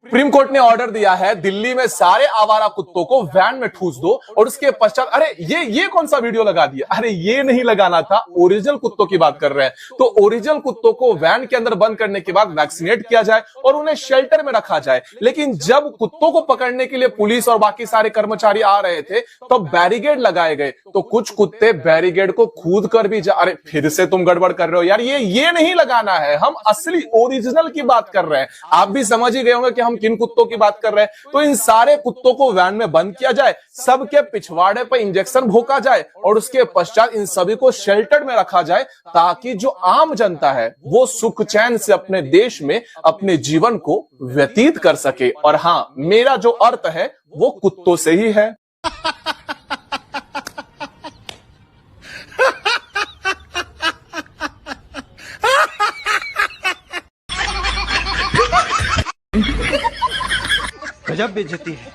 Supreme court ने order दिया है दिल्ली में सारे आवारा कुत्तों को वैन में ठूस दो और उसके पश्चात अरे ये कौन सा वीडियो लगा दिया। अरे ये नहीं लगाना था, ओरिजिनल कुत्तों की बात कर रहे हैं। तो ओरिजिनल कुत्तों को वैन के अंदर बंद करने के बाद वैक्सीनेट किया जाए और उन्हें शेल्टर में रखा जाए। लेकिन जब कुत्तों को पकड़ने के लिए पुलिस और बाकी सारे कर्मचारी आ रहे थे तो बैरिकेड लगाए गए, तो कुछ कुत्ते बैरिकेड को कूद कर भी अरे फिर से तुम गड़बड़ कर रहे हो यार, ये नहीं लगाना है। हम असली ओरिजिनल की बात कर रहे हैं। आप भी समझ ही गए होंगे कि हम किन कुत्तों की बात कर रहे हैं। तो इन सारे कुत्तों को वैन में बंद किया जाए, सबके पिछवाड़े पर इंजेक्शन भोंका जाए और उसके पश्चात इन सभी को शेल्टर में रखा जाए, ताकि जो आम जनता है वो सुख चैन से अपने देश में अपने जीवन को व्यतीत कर सके। और हां, मेरा जो अर्थ है वो कुत्तों से ही है। गजब बेइज्जती है।